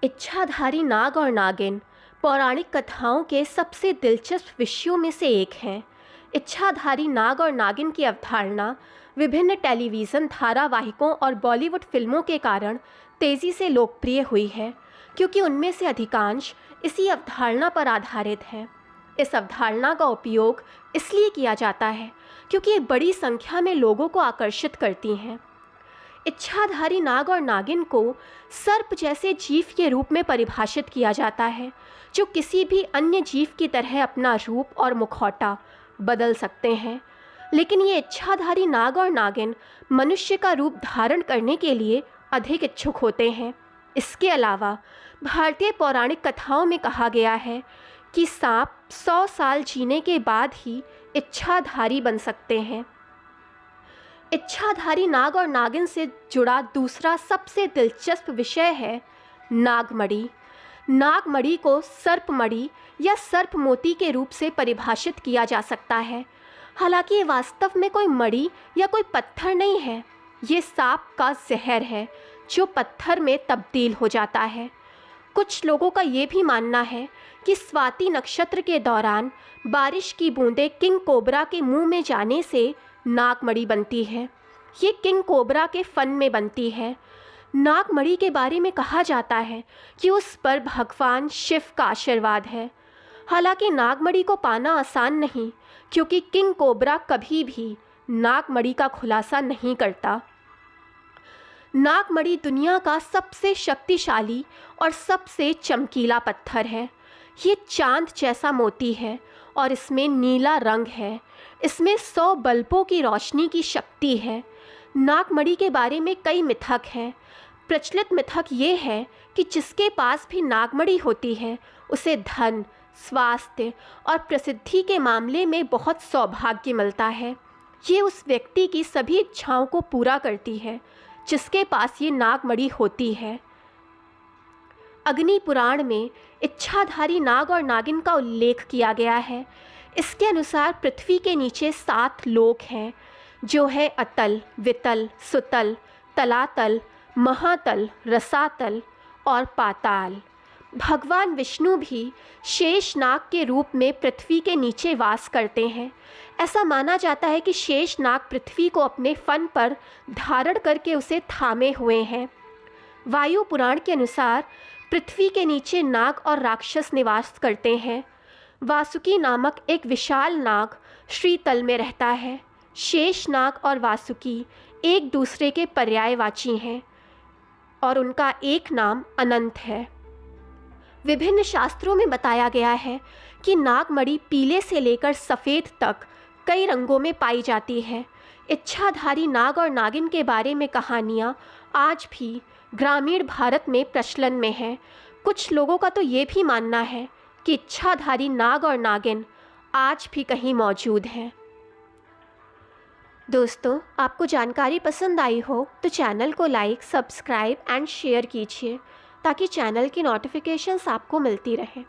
इच्छाधारी नाग और नागिन पौराणिक कथाओं के सबसे दिलचस्प विषयों में से एक हैं। इच्छाधारी नाग और नागिन की अवधारणा विभिन्न टेलीविज़न धारावाहिकों और बॉलीवुड फिल्मों के कारण तेज़ी से लोकप्रिय हुई है, क्योंकि उनमें से अधिकांश इसी अवधारणा पर आधारित हैं। इस अवधारणा का उपयोग इसलिए किया जाता है क्योंकि ये बड़ी संख्या में लोगों को आकर्षित करती हैं। इच्छाधारी नाग और नागिन को सर्प जैसे जीव के रूप में परिभाषित किया जाता है, जो किसी भी अन्य जीव की तरह अपना रूप और मुखौटा बदल सकते हैं। लेकिन ये इच्छाधारी नाग और नागिन मनुष्य का रूप धारण करने के लिए अधिक इच्छुक होते हैं। इसके अलावा भारतीय पौराणिक कथाओं में कहा गया है कि सांप 100 साल जीने के बाद ही इच्छाधारी बन सकते हैं। इच्छाधारी नाग और नागिन से जुड़ा दूसरा सबसे दिलचस्प विषय है नागमणि। नागमणि को सर्पमणि या सर्प मोती के रूप से परिभाषित किया जा सकता है। हालांकि ये वास्तव में कोई मणि या कोई पत्थर नहीं है, ये सांप का जहर है जो पत्थर में तब्दील हो जाता है। कुछ लोगों का ये भी मानना है कि स्वाति नक्षत्र के दौरान बारिश की बूंदें किंग कोबरा के मुंह में जाने से नागमणि बनती है। ये किंग कोबरा के फन में बनती है। नागमणि के बारे में कहा जाता है कि उस पर भगवान शिव का आशीर्वाद है। हालांकि नागमणि को पाना आसान नहीं, क्योंकि किंग कोबरा कभी भी नागमणि का खुलासा नहीं करता। नागमणि दुनिया का सबसे शक्तिशाली और सबसे चमकीला पत्थर है। ये चांद जैसा मोती है और इसमें नीला रंग है। इसमें 100 बल्बों की रोशनी की शक्ति है। नागमणि के बारे में कई मिथक हैं। प्रचलित मिथक ये है कि जिसके पास भी नागमणि होती है उसे धन, स्वास्थ्य और प्रसिद्धि के मामले में बहुत सौभाग्य मिलता है। ये उस व्यक्ति की सभी इच्छाओं को पूरा करती है जिसके पास ये नागमणि होती है। अग्नि पुराण में इच्छाधारी नाग और नागिन का उल्लेख किया गया है। इसके अनुसार पृथ्वी के नीचे 7 लोक हैं, जो है अतल, वितल, सुतल, तलातल, महातल, रसातल और पाताल। भगवान विष्णु भी शेषनाग के रूप में पृथ्वी के नीचे वास करते हैं। ऐसा माना जाता है कि शेषनाग पृथ्वी को अपने फन पर धारण करके उसे थामे हुए हैं। वायु पुराण के अनुसार पृथ्वी के नीचे नाग और राक्षस निवास करते हैं। वासुकी नामक एक विशाल नाग श्रीतल में रहता है। शेषनाग और वासुकी एक दूसरे के पर्यायवाची हैं और उनका एक नाम अनंत है। विभिन्न शास्त्रों में बताया गया है कि नागमणि पीले से लेकर सफ़ेद तक कई रंगों में पाई जाती है। इच्छाधारी नाग और नागिन के बारे में कहानियाँ आज भी ग्रामीण भारत में प्रचलन में हैं। कुछ लोगों का तो ये भी मानना है कि इच्छाधारी नाग और नागिन आज भी कहीं मौजूद हैं। दोस्तों, आपको जानकारी पसंद आई हो तो चैनल को लाइक, सब्सक्राइब एंड शेयर कीजिए ताकि चैनल की नोटिफिकेशंस आपको मिलती रहें।